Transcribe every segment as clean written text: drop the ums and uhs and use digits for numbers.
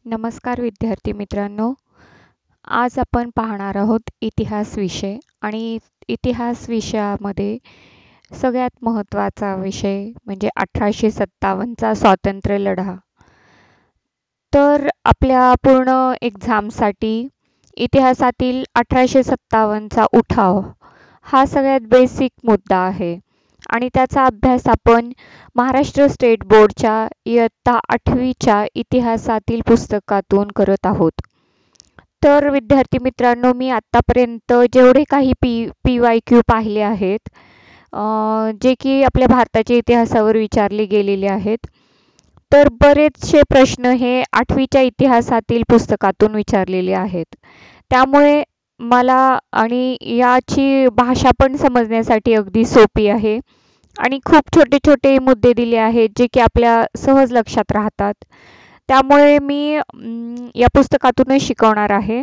नमस्कार विद्यार्थी मित्रांनो. आज आपण पाहणार आहोत इतिहास विषय आणि इतिहास विषयामध्ये सगळ्यात महत्त्वाचा विषय म्हणजे 1857चा स्वातंत्र्य लढा. तर आपल्या पूर्ण एक्झामसाठी इतिहासातील 1857चा उठाव हा सगळ्यात बेसिक मुद्दा आहे आणि त्याचा अभ्यास आपण महाराष्ट्र स्टेट बोर्डच्या इयत्ता 8वीच्या इतिहासातील पुस्तकातून करत आहोत. तर विद्यार्थी मित्रांनो, मी आत्तापर्यंत जेवढे काही PYQ पाहिले आहेत, जे की आपल्या भारताच्या इतिहासावर विचारले गेलेले आहेत, तर बरेचसे प्रश्न हे 8वीच्या इतिहासातील पुस्तकातून विचारलेले आहेत. त्यामुळे मला आणि याची भाषा पण समजण्यासाठी अगदी सोपी आहे आणि खूप छोटे छोटे मुद्दे दिले आहेत जे की आपल्या सहज लक्षात राहतात. त्यामुळे मी या पुस्तकातूनच शिकवणार आहे.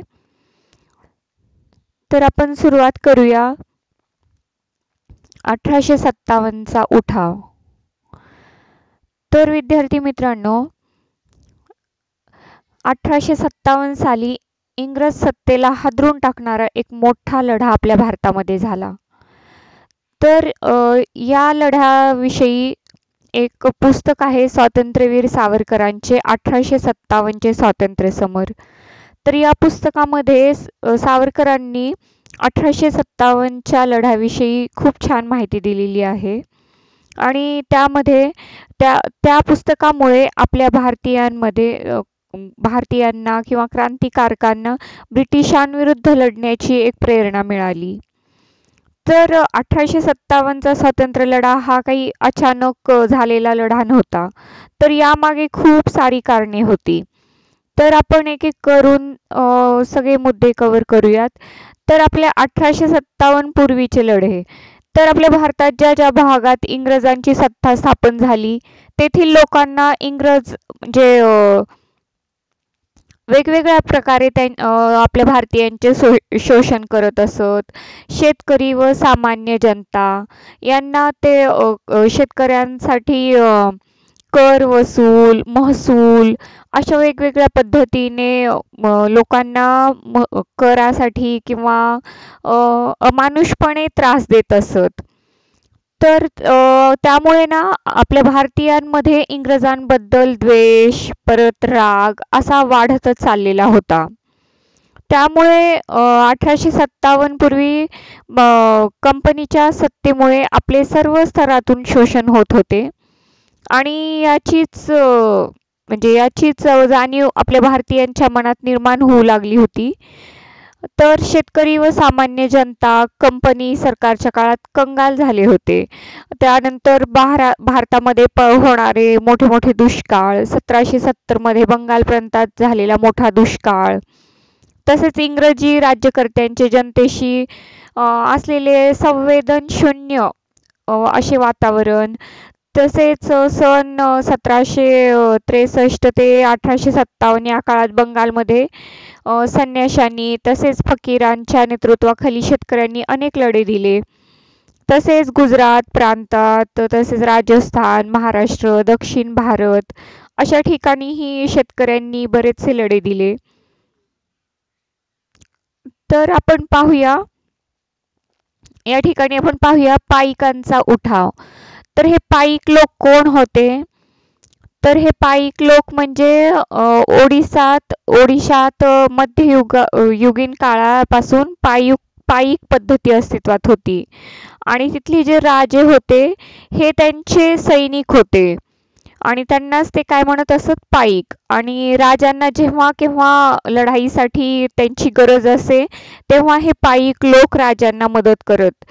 तर आपण सुरुवात करूया. 1857चा उठाव. तर विद्यार्थी मित्रांनो, 1857 साली इंग्रज सत्तेला हादरून टाकणारा एक मोठा लढा आपल्या भारतामध्ये झाला. तर या लढ्याविषयी एक पुस्तक आहे स्वातंत्र्यवीर सावरकरांचे 1857चे स्वातंत्र्य समर. तर या पुस्तकामध्ये सावरकरांनी 1857च्या लढ्याविषयी खूप छान माहिती दिलेली आहे आणि त्यामध्ये त्या पुस्तकामुळे आपल्या भारतीयांना किंवा क्रांतिकारकांना ब्रिटिशांविरुद्ध लढण्याची एक प्रेरणा मिळाली. तर 1857चा स्वातंत्र्य लढा हा काही अचानक झालेला लढा नव्हता. तर यामागे खूप सारी कारणे होती. तर आपण एक एक करून सगळे मुद्दे कव्हर करूयात. तर आपल्या 1857 पूर्वीचे लढे. तर आपल्या भारतात ज्या ज्या भागात इंग्रजांची सत्ता स्थापन झाली तेथील लोकांना इंग्रज म्हणजे वेगवेगळ्या प्रकारे आपल्या भारतीयांचे शोषण करत असत. शेतकरी व सामान्य जनता यांना ते शेतकऱ्यांसाठी कर वसूल, महसूल अशा वेगवेगळ्या पद्धतीने लोकांना करासाठी किंवा अमानुषपणे त्रास देत असत. तर त्यामुळे ना आपल्या भारतीयांमध्ये इंग्रजांबद्दल द्वेष, परत राग असा वाढतच चाललेला होता. त्यामुळे 1857 पूर्वी कंपनीच्या सत्तेमुळे आपले सर्व स्तरातून शोषण होत होते आणि याचीच जाणीव आपल्या भारतीयांच्या मनात निर्माण होऊ लागली होती. तर शेतकरी व सामान्य जनता कंपनी सरकारच्या काळात कंगाल झाले होते. त्यानंतर भारतामध्ये होणारे मोठे मोठे दुष्काळ, 1770 मध्ये बंगाल प्रांतात झालेला मोठा दुष्काळ, तसेच इंग्रजी राज्यकर्त्यांचे जनतेशी असलेले संवेदनशून्य असे वातावरण, तसेच सन 1763 ते 1857 या काळात बंगालमध्ये संन्याशांनी तसेच फकीरांच्या नेतृत्वाखाली शेतकऱ्यांनी अनेक लढे दिले. तसेच गुजरात प्रांतात, तसेच राजस्थान, महाराष्ट्र, दक्षिण भारत अशा ठिकाणीही शेतकऱ्यांनी बरेचसे लढे दिले. तर आपण पाहूया, या ठिकाणी आपण पाहूया पाईकांचा उठाव. तर हे पाईक लोक कोण होते? तर हे पाईक लोक म्हणजे ओडिशात युगीन काळापासून पाईक पद्धती अस्तित्वात होती आणि तिथले जे राजे होते हे त्यांचे सैनिक होते आणि त्यांनाच ते काय म्हणत असत, पाईक. आणि राजांना जेव्हा केव्हा लढाईसाठी त्यांची गरज असे तेव्हा हे पाईक लोक राजांना मदत करत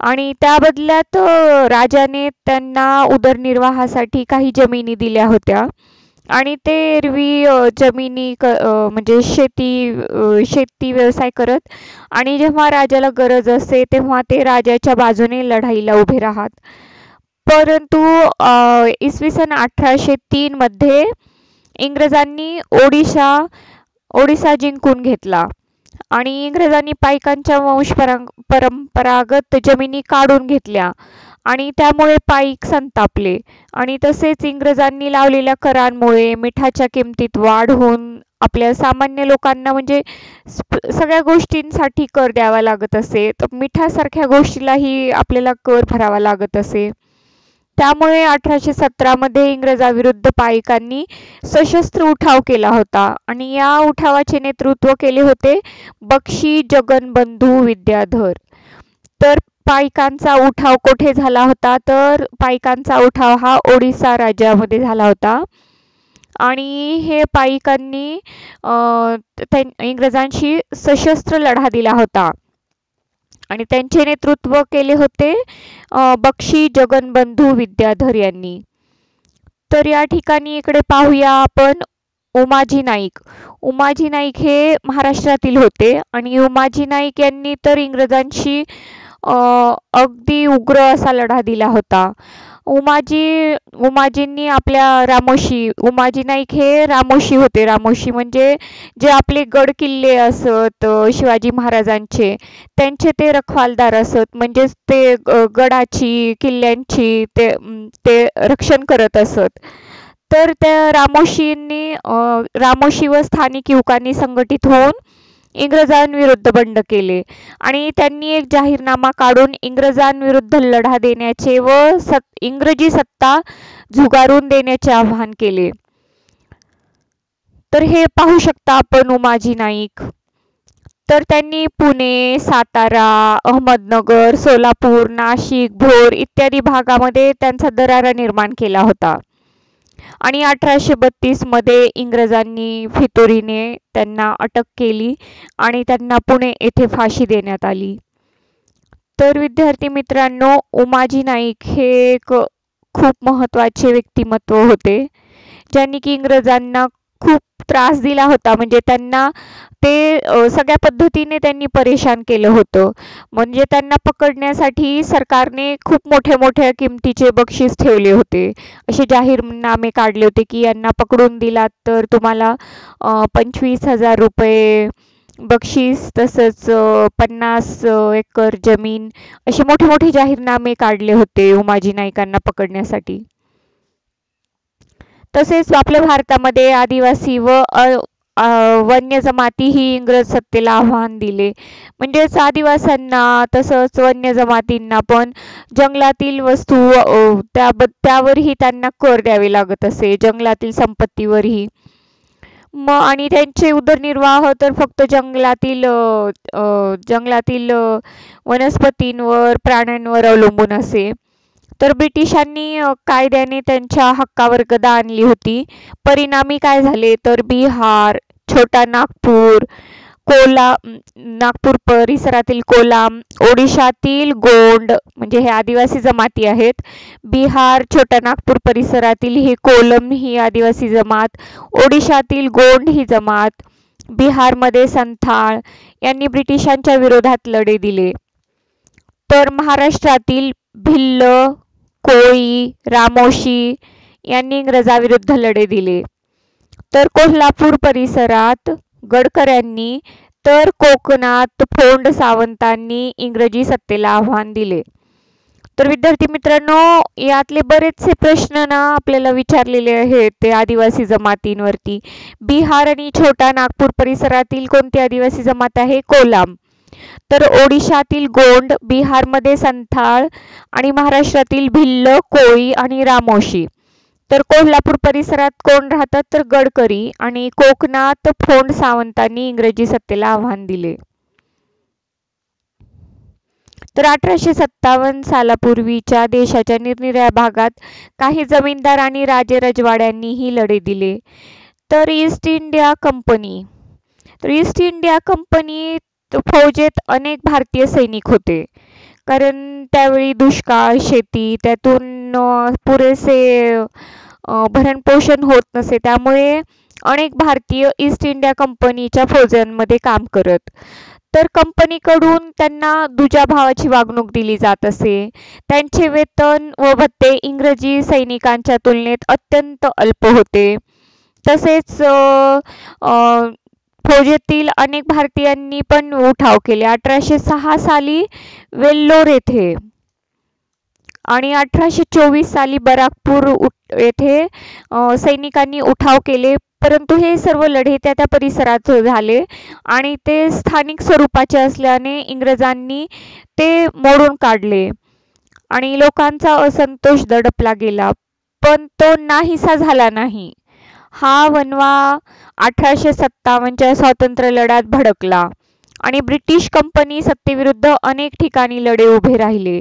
आणि त्या बदल्यात राजाने त्यांना उदरनिर्वाहासाठी काही जमिनी दिल्या होत्या आणि ते एरवी जमिनी म्हणजे शेती व्यवसाय करत आणि जेव्हा राजाला गरज असे तेव्हा ते राजाच्या बाजूने लढाईला उभे राहत. परंतु इसवी सन 1803 मध्ये इंग्रजांनी ओडिशा जिंकून घेतला आणि इंग्रजांनी पाईकांच्या परंपरागत जमिनी काढून घेतल्या आणि त्यामुळे पाईक संतापले आणि तसेच इंग्रजांनी लावलेल्या करांमुळे मिठाच्या किमतीत वाढ होऊन आपल्या सामान्य लोकांना म्हणजे सगळ्या गोष्टींसाठी कर द्यावा लागत असे. तर मिठासारख्या गोष्टीलाही आपल्याला कर भरावा लागत असे. त्यामुळे 1817 मध्ये इंग्रजाविरुद्ध पाईकांनी सशस्त्र उठाव केला होता आणि या उठावाचे नेतृत्व केले होते बक्षी जगनबंधू विद्याधर. तर पाईकांचा उठाव कोठे झाला होता? तर पाईकांचा उठाव हा ओडिसा राज्यामध्ये झाला होता आणि हे पाईकांनी इंग्रजांशी सशस्त्र लढा दिला होता आणि त्यांचे नेतृत्व केले होते बक्षी जगनबंधू विद्याधर यांनी. तर या ठिकाणी इकडे पाहूया आपण उमाजी नाईक. उमाजी नाईक हे महाराष्ट्रातील होते आणि उमाजी नाईक यांनी तर इंग्रजांशी अगदी उग्र असा लढा दिला होता. उमाजींनी आपल्या उमाजी नाईक हे रामोशी होते. रामोशी म्हणजे जे आपले गड किल्ले असत शिवाजी महाराजांचे त्यांचे ते रखवालदार असत. म्हणजेच ते गडाची किल्ल्यांची ते रक्षण करत असत. तर त्या रामोशी व स्थानिक युवकांनी संघटित होऊन इंग्रजांविरुद्ध बंड केले आणि त्यांनी एक जाहीरनामा काढून इंग्रजांविरुद्ध लढा देण्याचे व इंग्रजी सत्ता झुगारून देण्याचे आवाहन केले. तर हे पाहू शकता आपण उमाजी नाईक. तर त्यांनी पुणे, सातारा, अहमदनगर, सोलापूर, नाशिक, भोर इत्यादी भागामध्ये त्यांचा दरारा निर्माण केला होता आणि 1832 मध्ये इंग्रजांनी फितुरीने त्यांना अटक केली आणि त्यांना पुणे येथे फाशी देण्यात आली. तर विद्यार्थी मित्रांनो, उमाजी नाईक हे एक खूप महत्त्वाचे व्यक्तिमत्व होते ज्यांनी की इंग्रजांना खूप त्रास दिला होता. म्हणजे त्यांना ते सगळ्या पद्धतीने त्यांनी परेशान केलं होतं. म्हणजे त्यांना पकडण्यासाठी सरकारने खूप मोठ्या मोठ्या किमतीचे बक्षीस ठेवले होते. असे जाहीरनामे काढले होते की यांना पकडून दिलात तर तुम्हाला 25,000 रुपये बक्षीस, तसंच 50 एकर जमीन, असे मोठे मोठे जाहीरनामे काढले होते उमाजी नाईकांना पकडण्यासाठी. तसेच आपल्या भारतामध्ये आदिवासी व वन्य जमातीही इंग्रज सत्तेला आव्हान दिले. म्हणजेच आदिवासींना तसंच वन्य जमातींना पण जंगलातील वस्तू त्यावरही त्यांना कर द्यावे लागत असे, जंगलातील संपत्तीवरही. आणि त्यांचे उदरनिर्वाह तर फक्त जंगलातील वनस्पतींवर, प्राण्यांवर अवलंबून असे. तर ब्रिटिशांनी कायद्याने त्यांच्या हक्कावर गदा आणली होती. परिणामी काय झाले तर बिहार, छोटा नागपूर, नागपूर परिसरातील कोलाम, ओडिशातील गोंड म्हणजे हे आदिवासी जमाती आहेत. बिहार, छोटा नागपूर परिसरातील ही कोलम ही आदिवासी जमात, ओडिशातील गोंड ही जमात, बिहारमध्ये संथाळ यांनी ब्रिटिशांच्या विरोधात लढे दिले. तर महाराष्ट्रातील भिल्ल, कोळी, रामोशी यांनी इंग्रजाविरुद्ध लढे दिले. तर कोल्हापूर परिसरात गडकऱ्यांनी, तर कोकणात फोंड सावंतांनी इंग्रजी सत्तेला आव्हान दिले. तर विद्यार्थी मित्रांनो, यातले बरेचसे प्रश्न ना आपल्याला विचारलेले आहेत ते आदिवासी जमातींवरती. बिहार आणि छोटा नागपूर परिसरातील कोणती आदिवासी जमात आहे? कोलाम. तर ओडिशातील गोंड, बिहारमध्ये संथाळ आणि महाराष्ट्रातील भिल्ल, कोळी आणि रामोशी. तर कोल्हापूर परिसरात कोण राहतात? तर गडकरी. आणि कोकणात फोंड सावंतांनी इंग्रजी सत्तेला आव्हान दिले. तर 1857 सालापूर्वीच्या देशाच्या निरनिराळ्या भागात काही जमीनदार आणि राजे-रजवाड्यांनीही लढे दिले. तर ईस्ट इंडिया कंपनी फौजेत अनेक भारतीय सैनिक होते. कारण त्यावेळी दुष्काळ, शेती त्यातून पुरेसे भरणपोषण होत नसे. त्यामुळे अनेक भारतीय ईस्ट इंडिया कंपनीच्या फौजांमध्ये काम करत. तर कंपनीकडून त्यांना दुजा भावाची वागणूक दिली जात असे. त्यांचे वेतन व भत्ते इंग्रजी सैनिकांच्या तुलनेत अत्यंत अल्प होते. तसेच फौजेतील अनेक भारतीयांनी पण उठाव केले. 1806 साली वेल्लोर येथे आणि 1824 साली बराकपूर येथे सैनिकांनी उठाव केले. परंतु हे सर्व लढे त्या परिसरात झाले आणि ते स्थानिक स्वरूपाचे असल्याने इंग्रजांनी ते मोडून काढले आणि लोकांचा असंतोष दडपला गेला, पण तो नाहीसा झाला नाही. हा वणवा 1857च्या स्वातंत्र्य लढ्यात भडकला आणि ब्रिटिश कंपनी सत्तेविरुद्ध अनेक ठिकाणी लढे उभे राहिले.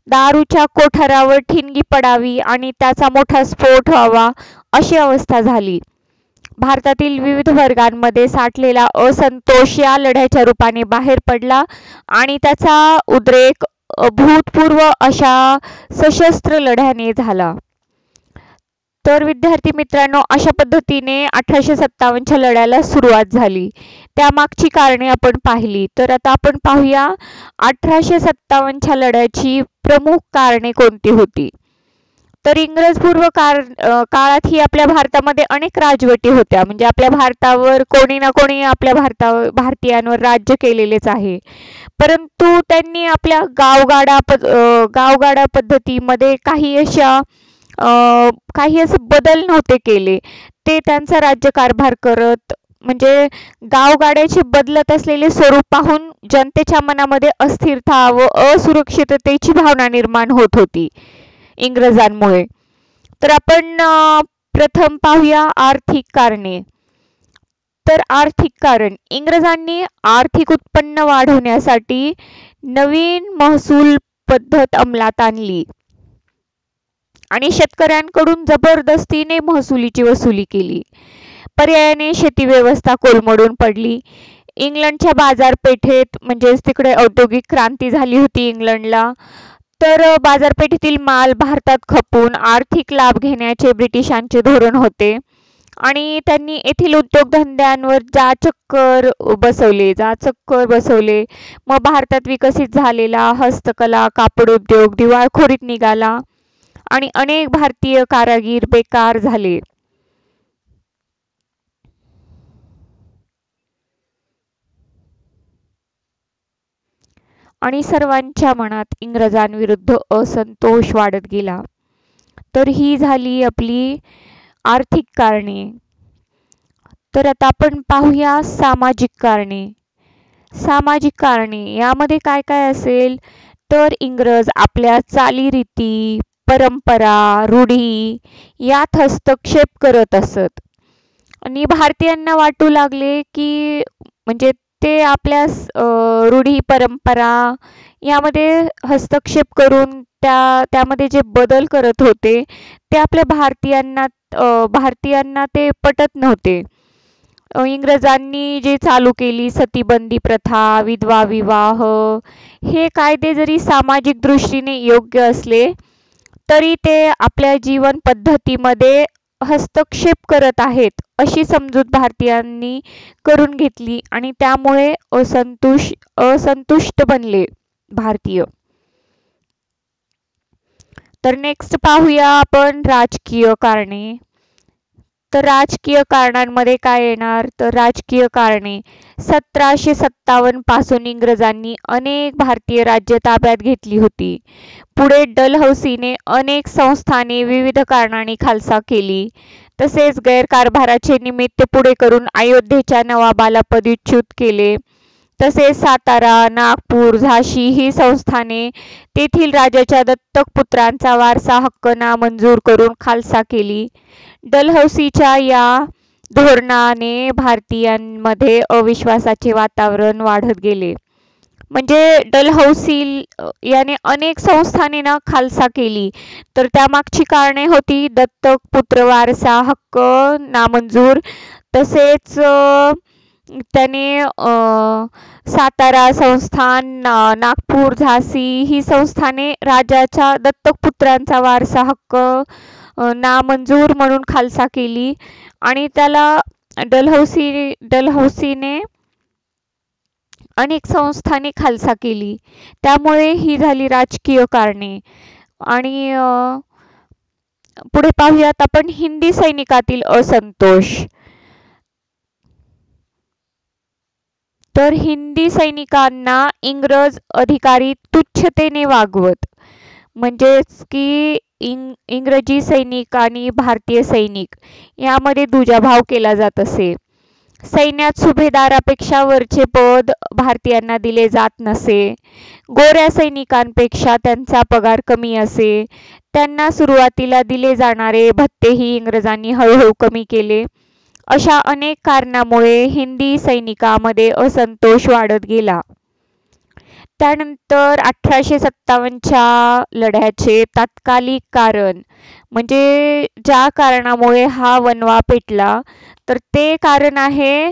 दारूच्या कोठारावर ठिणगी पडावी आणि त्याचा मोठा स्फोट व्हावा अशी अवस्था झाली. भारतातील विविध वर्गांमध्ये साठलेला असंतोष या लढ्याच्या रूपाने बाहेर पडला आणि त्याचा उद्रेक अभूतपूर्व अशा सशस्त्र लढ्याने झाला. तर विद्यार्थी मित्रांनो, अशा पद्धतीने 1857च्या लढ्याला सुरुवात झाली. त्यामागची कारणे आपण पाहिली. तर आता आपण पाहूया 1857च्या लढ्याची प्रमुख कारणे कोणती होती. तर इंग्रज पूर्व काळात ही आपल्या भारतामध्ये अनेक राजवटी होत्या. म्हणजे आपल्या भारतावर कोणी ना कोणी आपल्या भारतीयांवर राज्य केलेलेच आहे. परंतु त्यांनी आपल्या गावगाडा पद्धतीमध्ये काही असे बदल नव्हते केले. ते त्यांचा राज्यकारभार करत, म्हणजे गावगाड्याचे बदलत असलेले स्वरूप पाहून जनतेच्या मनामध्ये अस्थिरता व असुरक्षिततेची भावना निर्माण होत होती इंग्रजांमुळे. तर आपण प्रथम पाहूया आर्थिक कारणे. तर आर्थिक कारण, इंग्रजांनी आर्थिक उत्पन्न वाढवण्यासाठी नवीन महसूल पद्धत अंमलात आणली आणि शेतकऱ्यांकडून जबरदस्तीने महसुलीची वसुली केली. पर्यायाने शेती व्यवस्था कोलमडून पडली. इंग्लंडच्या बाजारपेठेत, म्हणजे तिकडे औद्योगिक क्रांती झाली होती इंग्लंडला, तर बाजारपेठेतील माल भारतात खपून आर्थिक लाभ घेण्याचे ब्रिटिशांचे धोरण होते आणि त्यांनी येथील उद्योगधंद्यांवर जाचक बसवले. मग भारतात विकसित झालेला हस्तकला, कापड उद्योग दिवाळखोरीत निघाला आणि अनेक भारतीय कारागीर बेकार झाले. आणि सर्वांच्या मनात इंग्रजांविरुद्ध असंतोष वाढत गेला. तर ही झाली आपली आर्थिक कारणे. तर आता आपण पाहूया सामाजिक कारणे. सामाजिक कारणे यामध्ये काय काय असेल, तर इंग्रज आपल्या चालीरीती, परंपरा, रूढी यात हस्तक्षेप करत असत आणि भारतीयांना वाटू लागले की, म्हणजे ते आपल्या रूढी परंपरा यामध्ये हस्तक्षेप करून त्यामध्ये जे बदल करत होते ते आपल्या भारतीयांना ते पटत नव्हते. इंग्रजांनी जे चालू केली सतीबंदी प्रथा, विधवा विवाह, हे कायदे जरी सामाजिक दृष्टीने योग्य असले तरी ते आपल्या जीवन पद्धतीमध्ये हस्तक्षेप करत आहेत अशी समजूत भारतीयांनी करून घेतली आणि त्यामुळे असंतुष्ट बनले भारतीय. तर नेक्स्ट पाहूया आपण राजकीय कारणे. तर राजकीय कारणांमध्ये काय येणार, तर राजकीय कारणे 1757 पासून इंग्रजांनी अनेक भारतीय राज्य ताब्यात घेतली होती. पुढे डलहौसीने अनेक संस्थाने विविध कारणांनी खालसा केली. तसेच गैरकारभाराचे निमित्त पुढे करून अयोध्येच्या नवाबाला पदच्युत केले. तसेच सातारा, नागपूर, झाशी ही संस्थाने तेथील राजाच्या दत्तक पुत्रांचा वारसा हक्क नामंजूर करून खालसा केली. डलहौसीच्या या धोरणाने भारतीयांमध्ये अविश्वासाचे वातावरण वाढत गेले. म्हणजे डलहौसी याने अनेक संस्थाने खालसा केली, तर त्यामागची कारणे होती दत्तक पुत्र वारसा हक्क नामंजूर. तसेच त्याने सातारा संस्थान, नागपूर, झाशी ही संस्थाने राजाच्या दत्तक पुत्रांचा वारसा हक्क नामंजूर म्हणून खालसा केली आणि त्याला डलहौसीने अनेक संस्थाने खालसा केली. त्यामुळे ही झाली राजकीय कारणे. आणि पुढे पाहूयात आपण हिंदी सैनिकातील असंतोष. तर हिंदी सैनिकांना इंग्रज अधिकारी तुच्छतेने वागवत. म्हणजेच की इंग्रजी सैनिक आणि भारतीय सैनिक यामध्ये दुजाभाव केला जात असे. सैन्यात सुभेदारापेक्षा वरचे पद भारतीयांना दिले जात नसे. गोऱ्या सैनिकांपेक्षा त्यांचा पगार कमी असे. त्यांना सुरुवातीला दिले जाणारे भत्तेही इंग्रजांनी हळूहळू कमी केले. अशा अनेक कारणामुळे हिंदी सैनिकांमध्ये असंतोष वाढत गेला. त्यानंतर 1857च्या लढ्याचे तात्कालिक कारण म्हणजे ज्या कारणामुळे हा वणवा पेटला तर ते कारण आहे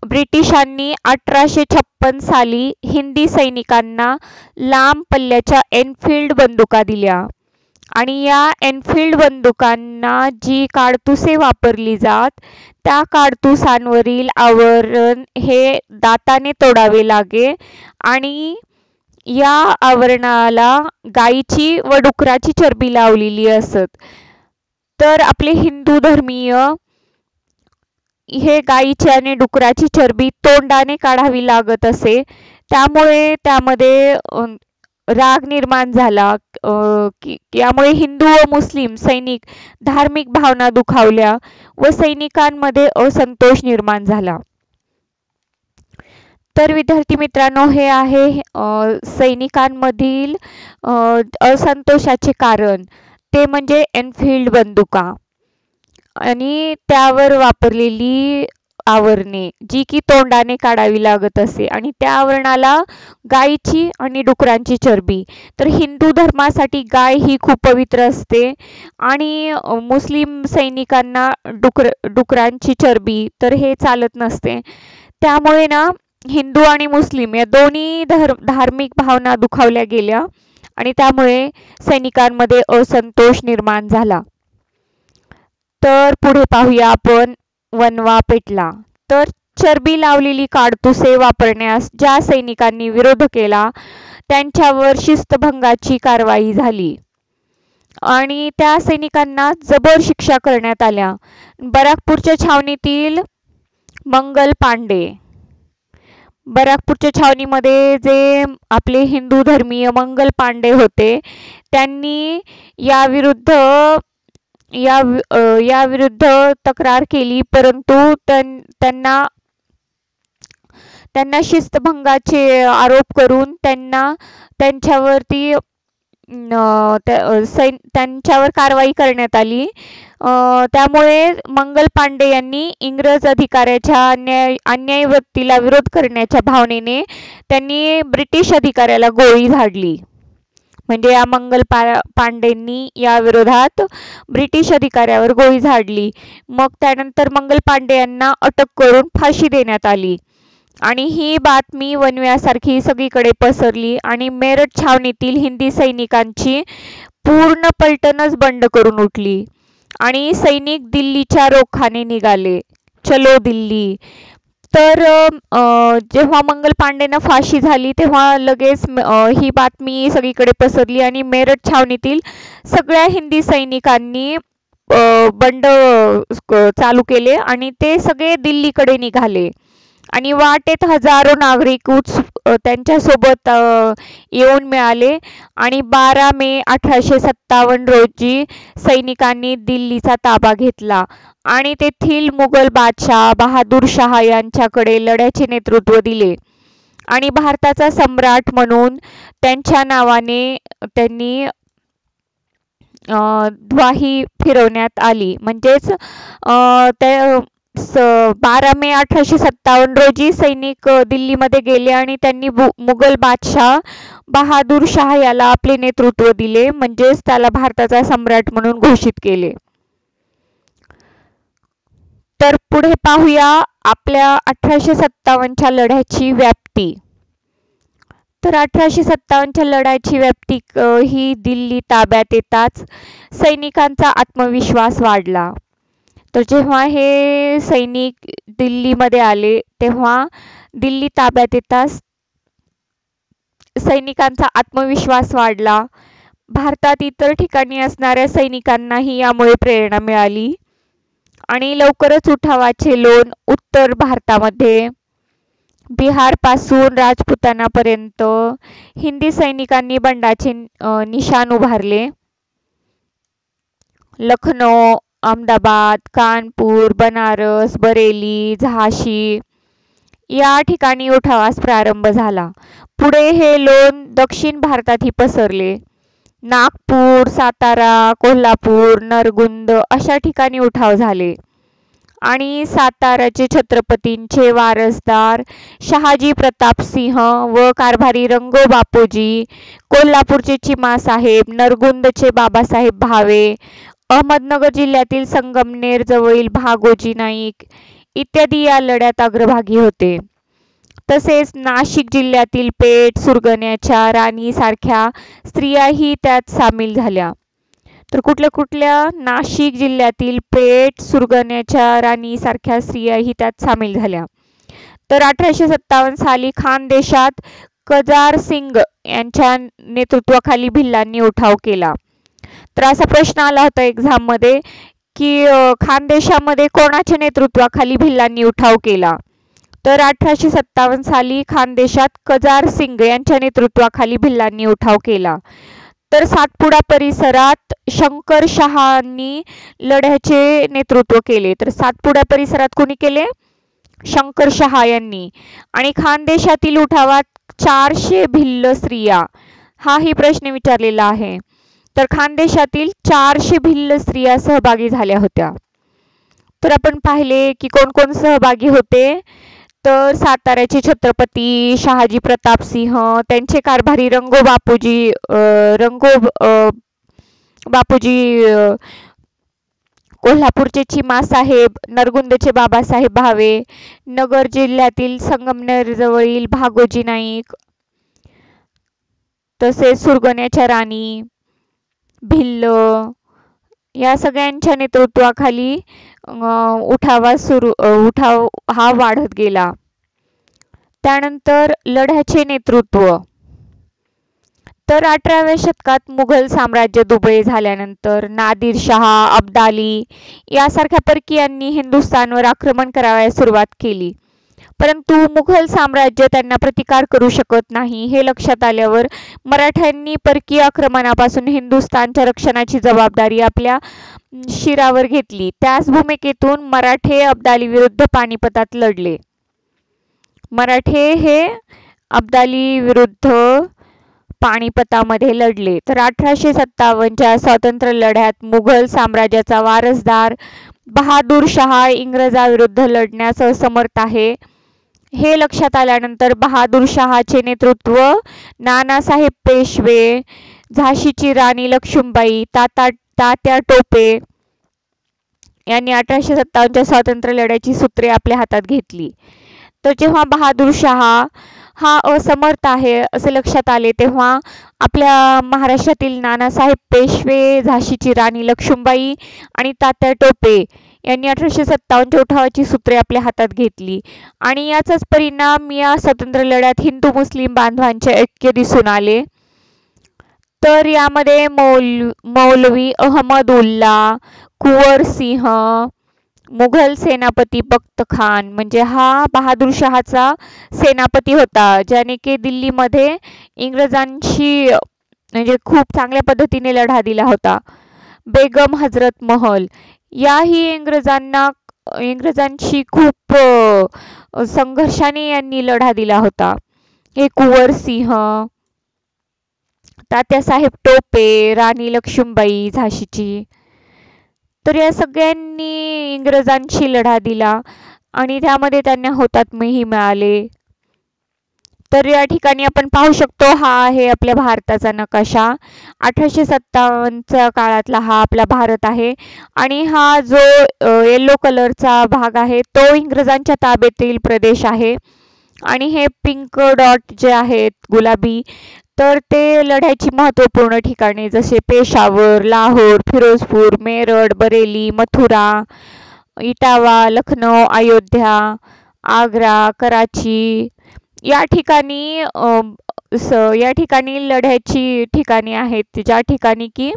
ब्रिटिशांनी 1856 साली हिंदी सैनिकांना लांब पल्ल्याच्या एनफील्ड बंदुका दिल्या आणि या एनफील्ड बंदुकांना जी काडतुसे वापरली जात त्या काडतुसांवरील आवरण हे दाताने तोडावे लागे आणि या आवरणाला गायीची व डुकराची चरबी लावलेली असत. तर आपले हिंदू धर्मीय हे गायीची आणि डुकराची चरबी तोंडाने काढावी लागत असे. त्यामुळे त्यामध्ये राग निर्माण झाला. यामुळे हिंदू व मुस्लिम सैनिक धार्मिक भावना दुखावल्या व सैनिकांमध्ये असंतोष निर्माण झाला. तर विद्यार्थी मित्रांनो, हे आहे सैनिकांमधील असंतोषाचे कारण. ते म्हणजे एनफील्ड बंदुका आणि त्यावर वापरलेली आवरणे जी की तोंडाने काढावी लागत असे आणि त्या आवरणाला गायीची आणि डुकरांची चरबी. तर हिंदू धर्मासाठी गाय ही खूप पवित्र असते आणि मुस्लिम सैनिकांना डुकरांची चरबी तर हे चालत नसते. त्यामुळे ना हिंदू आणि मुस्लिम या दोन्ही धार्मिक भावना दुखावल्या गेल्या आणि त्यामुळे सैनिकांमध्ये असंतोष निर्माण झाला. तर पुढे पाहूया आपण वणवा पेटला. तर चरबी लावलेली काडतुसे वापरण्यास ज्या सैनिकांनी विरोध केला त्यांच्यावर शिस्तभंगाची कारवाई झाली आणि त्या सैनिकांना जबर शिक्षा करण्यात आल्या. बराकपूरच्या छावणीतील मंगल पांडे बराकपूरच्या छावणीमध्ये जे आपले हिंदू धर्मीय मंगल पांडे होते त्यांनी याविरुद्ध तक्रार केली, परंतु त्यांना शिस्तभंगाचे आरोप करून त्यांच्यावर कारवाई करण्यात आली. त्यामुळे मंगल पांडे यांनी इंग्रज अधिकाऱ्याच्या अन्यायी वृत्तीला विरोध करण्याच्या भावनेने त्यांनी ब्रिटिश अधिकाऱ्याला गोळी झाडली. म्हणजे या मंगल पांडेंनी या विरोधात ब्रिटिश अधिकाऱ्यावर गोळी झाडली. मग त्यानंतर मंगल पांडे यांना अटक करून फाशी देण्यात आली आणि ही बातमी वणव्यासारखी सगळीकडे पसरली आणि मेरठ छावणीतील हिंदी सैनिकांची पूर्ण पलटणच बंड करून उठली आणि सैनिक दिल्लीच्या रोखाने निघाले. चलो दिल्ली. तर जेव्हा मंगल पांडेंना फाशी झाली तेव्हा लगेच ही बातमी सगळीकडे पसरली आणि मेरठ छावणीतील सगळ्या हिंदी सैनिकांनी बंड चालू केले आणि ते सगळे दिल्लीकडे निघाले आणि वाटेत हजारो नागरिक त्यांच्यासोबत येऊन मिळाले आणि 12 मे 1857 रोजी सैनिकांनी दिल्लीचा ताबा घेतला आणि तेथील मुघल बादशाह बहादूर शाह यांच्याकडे लढ्याचे नेतृत्व दिले आणि भारताचा सम्राट म्हणून त्यांच्या नावाने त्यांनी द्वाही फिरवण्यात आली. म्हणजेच 12 मे 1857 रोजी सैनिक दिल्लीमध्ये गेले आणि त्यांनी मुघल बादशाह बहादूर शाह याला आपले नेतृत्व दिले, म्हणजेच त्याला भारताचा सम्राट म्हणून घोषित केले. तर पुढे पाहूया आपल्या 1857च्या लढ्याची व्याप्ती. तर 1857च्या लढ्याची व्याप्ती ही दिल्ली ताब्यात येताच सैनिकांचा आत्मविश्वास वाढला. तर जेव्हा हे सैनिक दिल्लीमध्ये आले तेव्हा दिल्ली ताब्यात येताच सैनिकांचा आत्मविश्वास वाढला. भारतात इतर ठिकाणी असणाऱ्या सैनिकांनाही यामुळे प्रेरणा मिळाली आणि लवकरच उठावाचे लोण उत्तर भारतामध्ये बिहारपासून राजपुतानापर्यंत हिंदी सैनिकांनी बंडाचे निशाण उभारले. लखनौ, अहमदाबाद, कानपूर, बनारस, बरेली, झाशी या ठिकाणी उठावास प्रारंभ झाला. पुढे हे लोण दक्षिण भारतातही पसरले. नागपूर, सातारा, कोल्हापूर, नरगुंद अशा ठिकाणी उठाव झाले आणि साताराचे छत्रपतींचे वारसदार शहाजी प्रताप सिंह व कारभारी रंगो बापूजी, कोल्हापूरचे चिमासाहेब, नरगुंदचे बाबासाहेब भावे, अहमदनगर जिल्ह्यातील संगमनेर जवळील भागोजी नाईक इत्यादी या लढ्यात अग्रभागी होते. तसेच नाशिक जिल्ह्यातील पेठ, सुरगण्याच्या राणी सारख्या स्त्रियाही त्यात सामील झाल्या. तर कुठल्या कुठल्या नाशिक जिल्ह्यातील पेठ, सुरगण्याच्या राणी सारख्या स्त्रियाही त्यात सामील झाल्या. तर 1857 साली खानदेशात कजार सिंग यांच्या नेतृत्वाखाली भिल्लांनी उठाव केला. तर असा प्रश्न आला होता एक्झाम मध्ये की खानदेशामध्ये कोणाच्या नेतृत्वाखाली भिल्लांनी उठाव केला. तर 1857 साली खानदेशात कजार सिंग यांच्या नेतृत्वाखाली भिल्लांनी उठाव केला. तर सातपुडा परिसरात शंकर शहांनी लढ्याचे नेतृत्व केले. तर सातपुडा परिसरात कोणी केले? शंकर शहा यांनी. आणि खानदेशातील उठावात 400 भिल्ल स्त्रिया, हाही प्रश्न विचारलेला आहे. तर खानदेशातील 400 भिल्ल स्त्रिया सहभागी झाल्या होत्या. तर आपण पाहिले की कोण कोण सहभागी होते. तर साताऱ्याचे छत्रपती शहाजी प्रताप सिंह, त्यांचे कारभारी रंगो बापूजी, कोल्हापूरचे चिमासाहेब, नरगुंदचे बाबासाहेब भावे, नगर जिल्ह्यातील संगमनेर जवळील भागोजी नाईक, तसेच सुरगण्याच्या राणी, भिल्ल या सगळ्यांच्या नेतृत्वाखाली उठाव हा वाढत गेला. त्यानंतर लढ्याचे नेतृत्व. तर 18व्या शतकात मुघल साम्राज्य दुबळे झाल्यानंतर नादिर शहा, अब्दाली यासारख्या परकीयांनी हिंदुस्थानवर आक्रमण करायला सुरुवात केली. परंतु मुघल साम्राज्य त्यांना प्रतिकार करू शकत नाही हे लक्षात आल्यावर मराठ्यांनी परकीय आक्रमणापासून हिंदुस्थानच्या रक्षणाची जबाबदारी आपल्या शिरावर घेतली. त्याच भूमिकेतून मराठे अब्दाली विरुद्ध पानिपतात लढले. मराठे हे अब्दाली विरुद्ध पानिपतामध्ये लढले. तर 1857च्या स्वातंत्र्य लढ्यात मुघल साम्राज्याचा वारसदार बहादूर शहा इंग्रजाविरुद्ध लढण्यास असमर्थ आहे हे लक्षात आल्यानंतर बहादूर शहाचे नेतृत्व नानासाहेब पेशवे, झाशीची राणी लक्ष्मीबाई, तात्या टोपे यांनी 1857च्या स्वातंत्र्य लढ्याची सूत्रे आपल्या हातात घेतली. तर जेव्हा बहादूर शहा हा असमर्थ आहे असे लक्षात आले तेव्हा आपल्या महाराष्ट्रातील नानासाहेब पेशवे, झाशीची राणी लक्ष्मीबाई आणि तात्या टोपे यांनी 1857च्या उठावाची सूत्रे आपल्या हातात घेतली. आणि याचाच परिणाम या स्वातंत्र्य लढ्यात हिंदू मुस्लिम बांधवांचे ऐक्य दिसून आले. तर यामध्ये मौलवी अहमद उल्ला, कुंवर सिंह, मुघल सेनापती बख्त खान म्हणजे हा बहादूर शहाचा सेनापती होता, ज्याने की दिल्लीमध्ये इंग्रजांशी म्हणजे खूप चांगल्या पद्धतीने लढा दिला होता. बेगम हजरत महल याही इंग्रजांशी खूप संघर्षाने यांनी लढा दिला होता. हे कुंवर सिंह, तात्यासाहेब टोपे, राणी लक्ष्मीबाई झाशीची, तर या सगळ्यांनी इंग्रजांशी लढा दिला आणि त्यामध्ये त्यांना हुतात्मेही मिळाले. तर या ठिकाणी आपण पाहू शकतो हा आहे आपल्या भारताचा नकाशा. 1857च्या काळातला हा आपला भारत आहे आणि हा जो येलो कलरचा भाग आहे तो इंग्रजांच्या ताब्यातील प्रदेश आहे आणि हे पिंक डॉट जे आहेत गुलाबी तर ते लढ्याची महत्त्वपूर्ण ठिकाणे जसे पेशावर, लाहोर, फिरोजपूर, मेरठ, बरेली, मथुरा, इटावा, लखनौ, अयोध्या, आग्रा, कराची या ठिकाणी लढ्याची ठिकाणे आहेत ज्या ठिकाणी की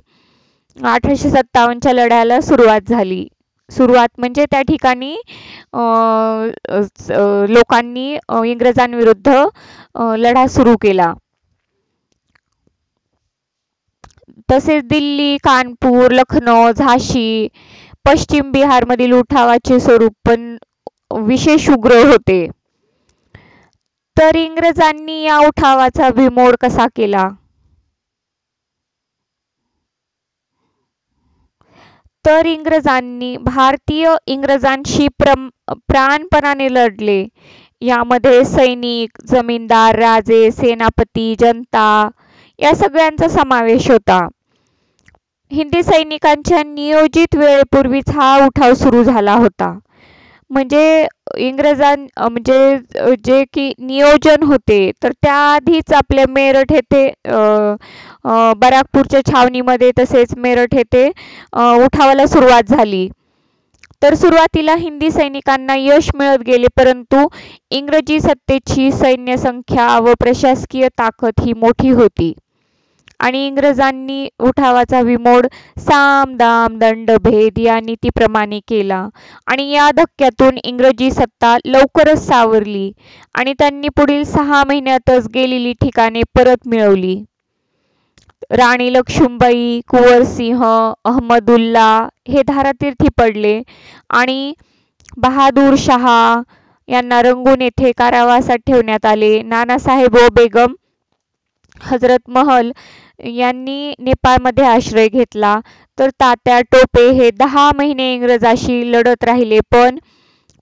1857च्या लढ्याला सुरुवात झाली. सुरुवात म्हणजे त्या ठिकाणी लोकांनी इंग्रजांविरुद्ध लढा सुरू केला. तसेच दिल्ली, कानपूर, लखनौ, झाशी, पश्चिम बिहारमधील उठावाचे स्वरूप पण विशेष उग्र होते. तर इंग्रजांनी या उठावाचा बिमोड कसा केला? तर भारतीय इंग्रजांशी प्राणपणाने लढले. यामध्ये सैनिक, जमीनदार, राजे, सेनापती, जनता या सगळ्यांचा समावेश होता. हिंदी सैनिकांच्या नियोजित वेळेपूर्वीच हा उठाव सुरू झाला होता. म्हणजे म्हणजे जे की नियोजन होते तर त्याआधीच आपल्या मेरठ येथे बॅराकपूरच्या छावणीमध्ये तसेच मेरठ येथे उठावाला सुरुवात झाली. तर सुरुवातीला हिंदी सैनिकांना यश मिळत गेले, परंतु इंग्रजी सत्तेची सैन्य संख्या व प्रशासकीय ताकद ही मोठी होती आणि इंग्रजांनी उठावाचा बिमोड साम दाम दंड भेद या नीतीप्रमाणे केला आणि या धक्क्यातून इंग्रजी सत्ता लवकरच सावरली आणि त्यांनी पुढील 6 महिन्यातच गेलेली ठिकाणे परत मिळवली. राणी लक्ष्मीबाई, कुंवरसिंह, अहमदुल्ला हे धारातीर्थी पडले आणि बहादूर शहा यांना रंगून येथे कारावासात ठेवण्यात आले. नानासाहेब व बेगम हजरत महल यांनी नेपाळमध्ये आश्रय घेतला. तर तात्या टोपे हे 10 महिने इंग्रजांशी लढत राहिले, पण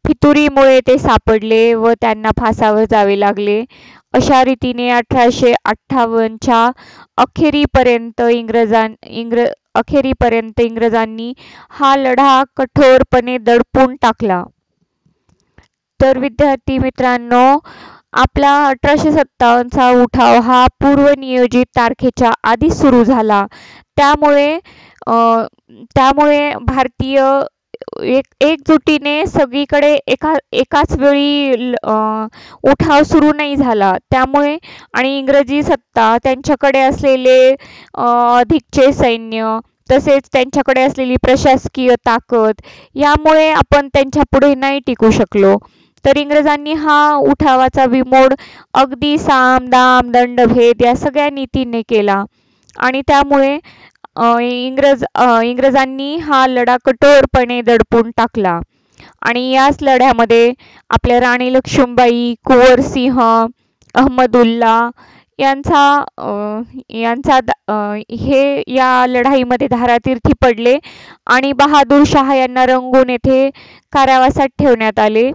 फितुरीमुळे ते सापडले व त्यांना फासावर जावे लागले. अशा रीतीने 1858च्या अखेरीपर्यंत इंग्रजांनी हा लढा कठोरपणे दडपून टाकला. तर विद्यार्थी मित्रांनो, आपला 1857चा उठाव हा पूर्वनियोजित तारखेच्या आधी सुरू झाला. त्यामुळे भारतीय एकजुटीने सगळीकडे एकाच वेळी उठाव सुरू नाही झाला. त्यामुळे आणि इंग्रजी सत्ता त्यांच्याकडे असलेले अधिकचे सैन्य तसेच त्यांच्याकडे असलेली प्रशासकीय ताकद यामुळे आपण त्यांच्या पुढे नाही टिकू शकलो. तर इंग्रजांनी हा उठावाचा बिमोड अगदी साम दाम दंड भेद या सगळ्या नीतीने केला आणि त्यामुळे इंग्रजांनी हा लढा कठोरपणे दडपून टाकला आणि याच लढ्यामध्ये आपल्या राणी लक्ष्मीबाई, कुंवरसिंह, अहमदुल्ला हे या लढाईमध्ये धारातीर्थी पडले आणि बहादूर शाह यांना रंगून येथे कारावासात ठेवण्यात आले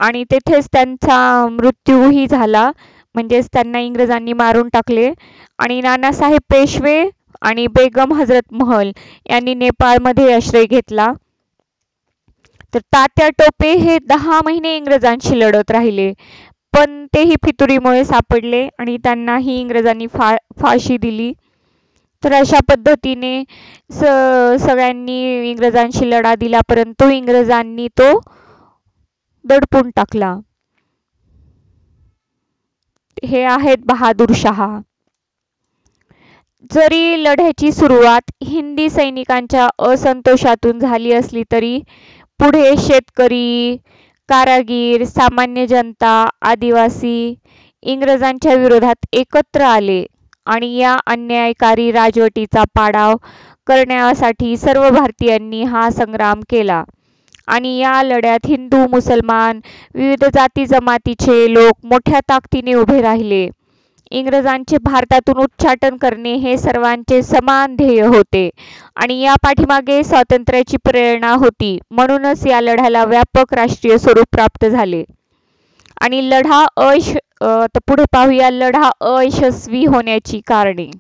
आणि तेथेच त्यांचा मृत्यूही झाला. म्हणजेच त्यांना इंग्रजांनी मारून टाकले आणि नानासाहेब पेशवे आणि बेगम हजरत महल यांनी नेपाळमध्ये आश्रय घेतला. तर तात्या टोपे हे 10 महिने इंग्रजांशी लढत राहिले, पण तेही फितुरीमुळे सापडले आणि त्यांनाही इंग्रजांनी फाशी दिली. तर अशा पद्धतीने सगळ्यांनी इंग्रजांशी लढा दिला, परंतु इंग्रजांनी तो दडपून टाकला. हे आहेत बहादूर शाह. जरी लढ्याची सुरुवात हिंदी सैनिकांच्या असंतोषातून झाली असली तरी पुढे शेतकरी, कारागीर, सामान्य जनता, आदिवासी इंग्रजांच्या विरोधात एकत्र आले आणि या अन्यायकारी राजवटीचा पाडाव करण्यासाठी सर्व भारतीयांनी हा संग्राम केला आणि या लढ्यात हिंदू, मुसलमान, विविध जाती जमातीचे लोक मोठ्या ताकदीने उभे राहिले. इंग्रजांचे भारतातून उच्चाटन करणे हे सर्वांचे समान ध्येय होते आणि या पाठीमागे स्वातंत्र्याची प्रेरणा होती. म्हणूनच या लढ्याला व्यापक राष्ट्रीय स्वरूप प्राप्त झाले आणि पुढे पाहूया लढा अयशस्वी होण्याची कारणे.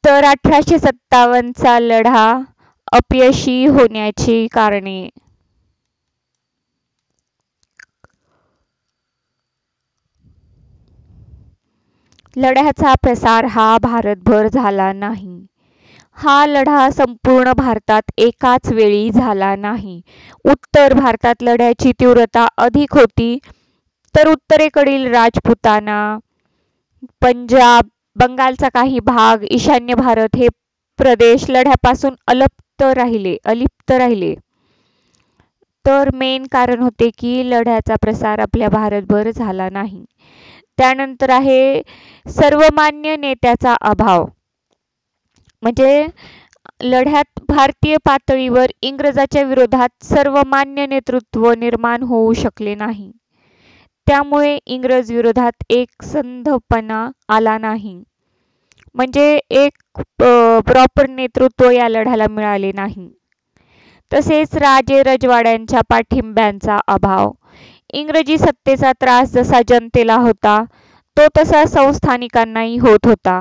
तर 1857चा लढा अपयशी होण्याची कारणे. लढ्याचा प्रसार हा भारतभर झाला नाही. हा लढा संपूर्ण भारतात एकाच वेळी झाला नाही. उत्तर भारतात लढ्याची तीव्रता अधिक होती, तर उत्तरेकडील राजपुताना, पंजाब, बंगालचा काही भाग, ईशान्य भारत हे प्रदेश लढ्यापासून अलिप्त राहिले. तर मेन कारण होते की लढ्याचा प्रसार आपल्या भारतभर झाला नाही. त्यानंतर आहे सर्वमान्य नेत्याचा अभाव. म्हणजे लढ्यात भारतीय पातळीवर इंग्रजाच्या विरोधात सर्वमान्य नेतृत्व निर्माण होऊ शकले नाही. त्यामुळे इंग्रज विरोधात एक संधपणा आला नाही. म्हणजे एक प्रॉपर नेतृत्व या लढ्याला मिळाले नाही. तसेच राजे रजवाड्यांच्या पाठिंब्यांचा अभाव. इंग्रजी सत्तेचा त्रास जसा जनतेला होता तो तसा संस्थानिकांनाही होत होता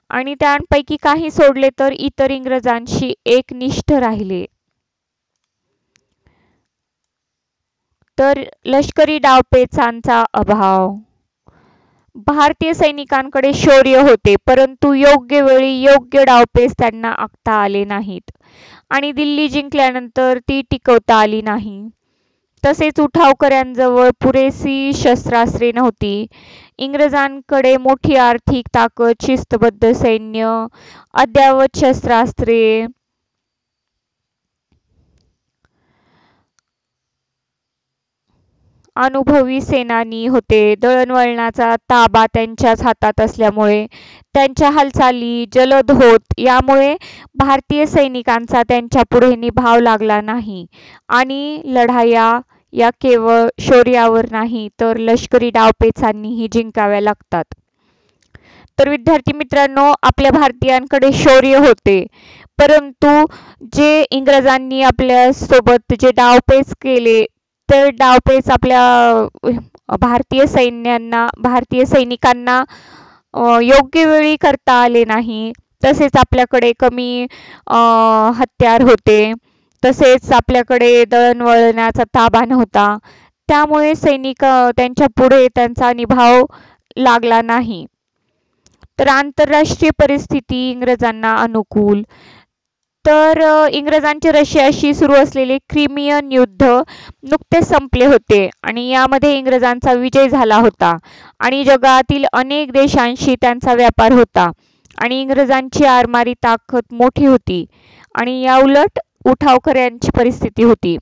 आणि त्यांपैकी काही सोडले तर इतर इंग्रजांशी एकनिष्ठ राहिले. तर लष्करी डावपेचांचा अभाव. भारतीय सैनिकांकडे शौर्य होते परंतु योग्य वेळी योग्य डावपेच त्यांना आखता आले नाहीत आणि दिल्ली जिंकल्यानंतर ती टिकवता आली नाही. तसेच उठावकऱ्यांजवळ पुरेशी शस्त्रास्त्रे नव्हती. इंग्रजांकडे मोठी आर्थिक ताकद, शिस्तबद्ध सैन्य, अद्ययावत शस्त्रास्त्रे, अनुभवी सेनानी होते. दळणवळणाचा ताबा त्यांच्याच हातात असल्यामुळे त्यांच्या हालचाली जलद होत. यामुळे भारतीय सैनिकांचा त्यांच्या पुढे निभाव लागला नाही आणि लढाया या केवळ शौर्यावर नाही तर लष्करी डावपेचांनीही जिंकाव्या लागतात. तर विद्यार्थी मित्रांनो, आपल्या भारतीयांकडे शौर्य होते परंतु जे इंग्रजांनी आपल्या सोबत जे डावपेच केले ते डावपेच आपल्या भारतीय सैनिकांना योग्य वेळी करता आले नाही. तसेच आपल्याकडे कमी हत्यार होते. तसेच आपल्याकडे दळणवळणाचा ताबा नव्हता. त्यामुळे सैनिक त्यांच्या पुढे त्यांचा निभाव लागला नाही. तर आंतरराष्ट्रीय परिस्थिती इंग्रजांना अनुकूल. तर इंग्रजांचे रशियाशी सुरू असलेले क्रिमियन युद्ध नुकतेच संपले होते आणि यामध्ये इंग्रजांचा विजय झाला होता आणि जगातील अनेक देशांशी त्यांचा व्यापार होता आणि इंग्रजांची आरमारी ताकद मोठी होती आणि याउलट उठावकऱ्यांची परिस्थिती होती.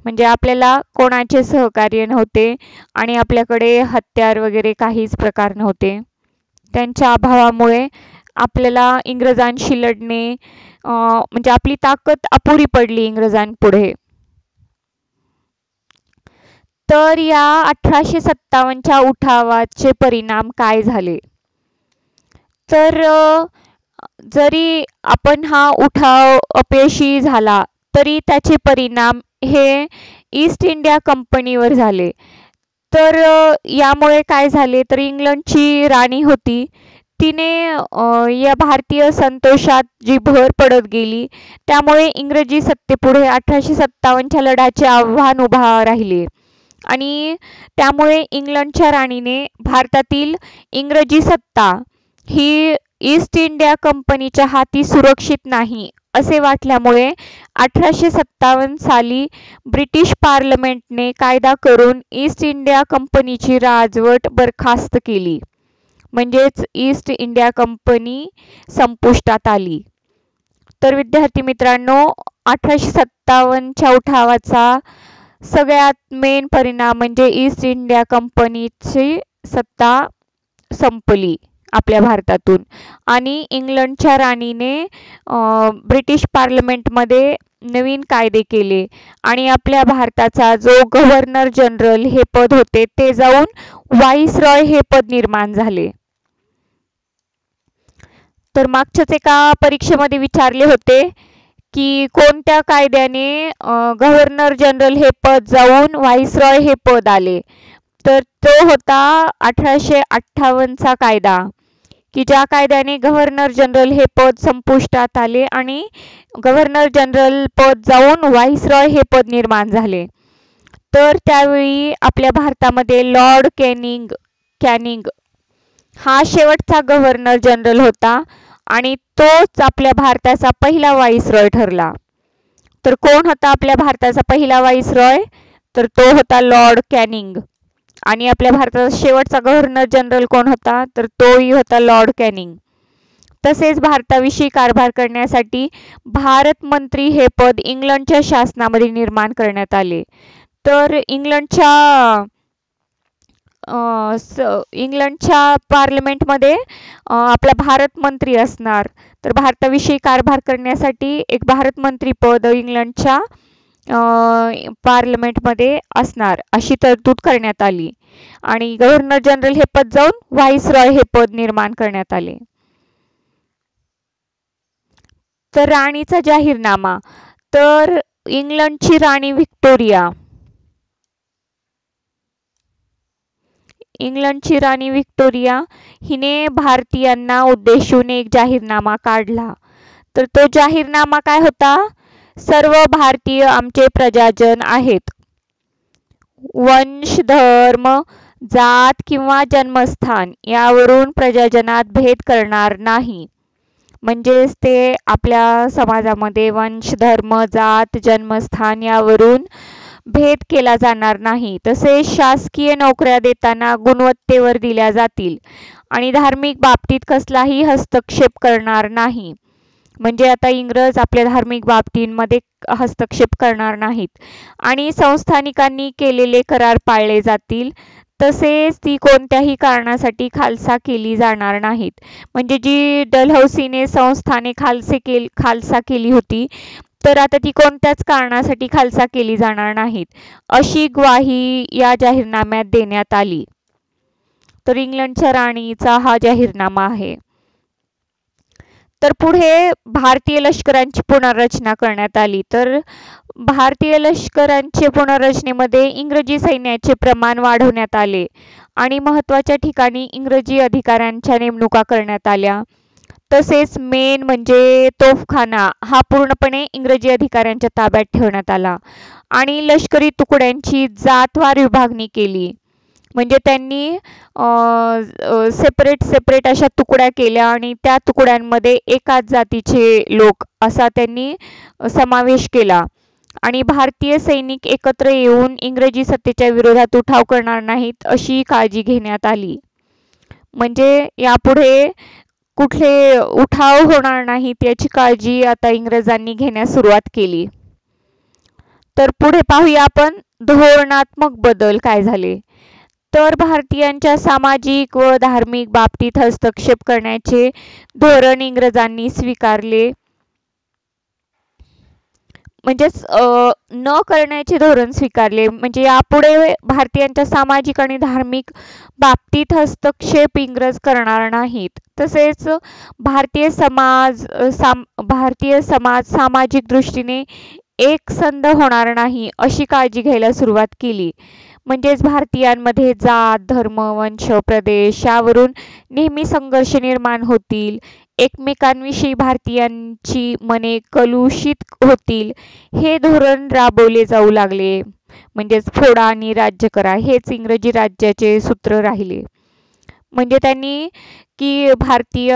म्हणजे आपल्याला कोणाचे सहकार्य नव्हते आणि आपल्याकडे हत्यार वगैरे काहीच प्रकार नव्हते. त्यांच्या अभावामुळे आपल्याला इंग्रजांशी लढणे म्हणजे आपली ताकद अपुरी पडली इंग्रजांपुढे. तर या 1857च्या उठावाचे परिणाम काय झाले? तर जरी आपण हा उठाव अपयशी झाला तरी त्याचे परिणाम हे ईस्ट इंडिया कंपनीवर झाले. तर यामुळे काय झाले तर इंग्लंडची राणी होती तिने या भारतीय संतोषात जी भर पडत गेली त्यामुळे इंग्रजी सत्तेपुढे 1857च्या लढ्याचे आव्हान उभा राहिले आणि त्यामुळे इंग्लंडच्या राणीने भारतातील इंग्रजी सत्ता ही ईस्ट इंडिया कंपनीच्या हाती सुरक्षित नाही असे वाटल्यामुळे 1857 साली ब्रिटिश पार्लमेंटने कायदा करून ईस्ट इंडिया कंपनीची राजवट बरखास्त केली. म्हणजेच ईस्ट इंडिया कंपनी संपुष्टात आली. तर विद्यार्थी मित्रांनो, 1857च्या उठावाचा सगळ्यात मेन परिणाम म्हणजे ईस्ट इंडिया कंपनीची सत्ता संपली आपल्या भारतातून आणि इंग्लंडच्या राणीने ब्रिटिश पार्लमेंटमध्ये नवीन कायदे केले आणि आपल्या भारताचा जो गव्हर्नर जनरल हे पद होते ते जाऊन व्हाईसरॉय हे पद निर्माण झाले. तर मागच्याच एका परीक्षेमध्ये विचारले होते की कोणत्या कायद्याने गव्हर्नर जनरल हे पद जाऊन व्हाईसरॉय हे पद आले. तर तो होता 1858चा कायदा की ज्या कायद्याने गव्हर्नर जनरल हे पद संपुष्टात आले आणि गव्हर्नर जनरल पद जाऊन व्हाईसरॉय हे पद निर्माण झाले. तर त्यावेळी आपल्या भारतामध्ये लॉर्ड कॅनिंग हा शेवटचा गव्हर्नर जनरल होता आणि तोच आपल्या भारताचा पहिला व्हाईसरॉय ठरला. तर कोण होता आपल्या भारताचा पहिला व्हाईसरॉय? तर तो होता लॉर्ड कॅनिंग. आणि आपल्या भारताचा शेवटचा गव्हर्नर जनरल कोण होता? तर तोही होता लॉर्ड कॅनिंग. तसेच भारताविषयी कारभार करण्यासाठी भारत मंत्री हे पद इंग्लंडच्या शासनामध्ये निर्माण करण्यात आले. तर इंग्लंडच्या पार्लमेंटमध्ये आपला भारत मंत्री असणार. तर भारताविषयी कारभार करण्यासाठी एक भारत मंत्री पद इंग्लंडच्या पार्लमेंटमध्ये असणार अशी तरतूद करण्यात आली. आणि गव्हर्नर जनरल हे पद जाऊन व्हाईसरॉय हे पद निर्माण करण्यात आले. तर राणीचा जाहीरनामा. तर इंग्लंडची राणी व्हिक्टोरिया हिने भारतीयांना उद्देशून एक जाहीरनामा काढला. तर तो जाहीरनामा काय होता? सर्व भारतीय आमचे प्रजाजन आहेत. वंश, धर्म, जात किंवा जन्मस्थान यावरून प्रजाजनात भेद करणार नाही. म्हणजेच ते आपल्या समाजामध्ये वंश, धर्म, जात, जन्मस्थान यावरून भेद केला जाणार नाही. तसेच शासकीय नोकऱ्या देताना गुणवत्तेवर दिल्या जातील आणि धार्मिक बाबतीत कसलाही हस्तक्षेप करणार नाही. म्हणजे आता इंग्रज आपल्या धार्मिक बाबतींमध्ये हस्तक्षेप करणार नाहीत. आणि संस्थानिकांनी केलेले करार पाळले जातील. तसेच ती कोणत्याही कारणासाठी खालसा केली जाणार नाहीत. म्हणजे जी डलहौसीने संस्थाने खालसा केली होती, तर आता ती कोणत्याच कारणासाठी खालसा केली जाणार नाहीत अशी ग्वाही या जाहीरनाम्यात देण्यात आली. तर इंग्लंडच्या राणीचा हा जाहीरनामा आहे. तर पुढे भारतीय लष्करांची पुनर्रचना करण्यात आली. तर भारतीय लष्करांच्या पुनर्रचनेमध्ये इंग्रजी सैन्याचे प्रमाण वाढवण्यात आले आणि महत्त्वाच्या ठिकाणी इंग्रजी अधिकाऱ्यांच्या नेमणुका करण्यात आल्या. तसेच मेन म्हणजे तोफखाना हा पूर्णपणे इंग्रजी अधिकाऱ्यांच्या ताब्यात ठेवण्यात आला आणि लष्करी तुकड्यांची जातवार विभागणी केली. म्हणजे त्यांनी सेपरेट अशा तुकड्या केल्या आणि त्या तुकड्यांमध्ये एकाच जातीचे लोक असा त्यांनी समावेश केला. आणि भारतीय सैनिक एकत्र येऊन इंग्रजी सत्तेच्या विरोधात उठाव करणार नाहीत अशी काळजी घेण्यात आली. म्हणजे यापुढे कुठले उठाव होणार नाहीत याची काळजी आता इंग्रजांनी घेण्यास सुरुवात केली. तर पुढे पाहूया आपण धोरणात्मक बदल काय झाले. तर भारतीयांच्या सामाजिक व धार्मिक बाबतीत हस्तक्षेप करण्याचे धोरण इंग्रजांनी स्वीकारले. म्हणजेच न करण्याचे धोरण स्वीकारले. म्हणजे यापुढे भारतीयांच्या सामाजिक आणि धार्मिक बाबतीत हस्तक्षेप इंग्रज करणार नाहीत. तसेच भारतीय समाज सामाजिक दृष्टीने एकसंध होणार नाही अशी काळजी घ्यायला सुरुवात केली. म्हणजेच भारतीयांमध्ये जात, धर्म, वंश, प्रदेश यावरून नेहमी संघर्ष निर्माण होतील. एकमेकांविषयी भारतीयांची मने कलुषित होतील हे धोरण राबवले जाऊ लागले. म्हणजेच फोडा आणि राज्य करा हेच इंग्रजी राज्याचे सूत्र राहिले. म्हणजे त्यांनी की भारतीय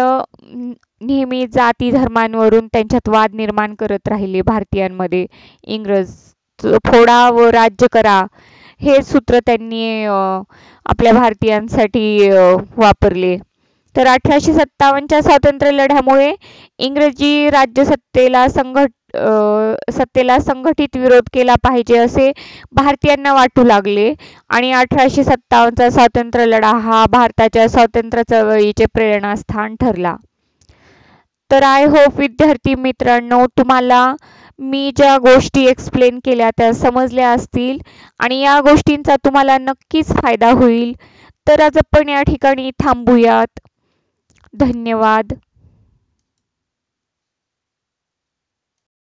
नेहमी जाती धर्मांवरून त्यांच्यात वाद निर्माण करत राहिले भारतीयांमध्ये. इंग्रज फोडा व राज्य करा हे सूत्र त्यांनी आपल्या भारतीयांसाठी वापरले. तर 1857च्या स्वातंत्र्य लढ्यामुळे इंग्रजी राज्यसत्तेला संघटित विरोध केला पाहिजे असे भारतीयांना वाटू लागले आणि 1857चा स्वातंत्र्य लढा हा भारताच्या स्वातंत्र्य चळवळीचे प्रेरणास्थान ठरला. तर आय होप विद्यार्थी मित्रांनो तुम्हाला मी ज्या गोष्टी एक्सप्लेन केल्या त्या समजल्या असतील आणि या गोष्टींचा तुम्हाला नक्कीच फायदा होईल. तर आज आपण या ठिकाणी थांबूयात. धन्यवाद.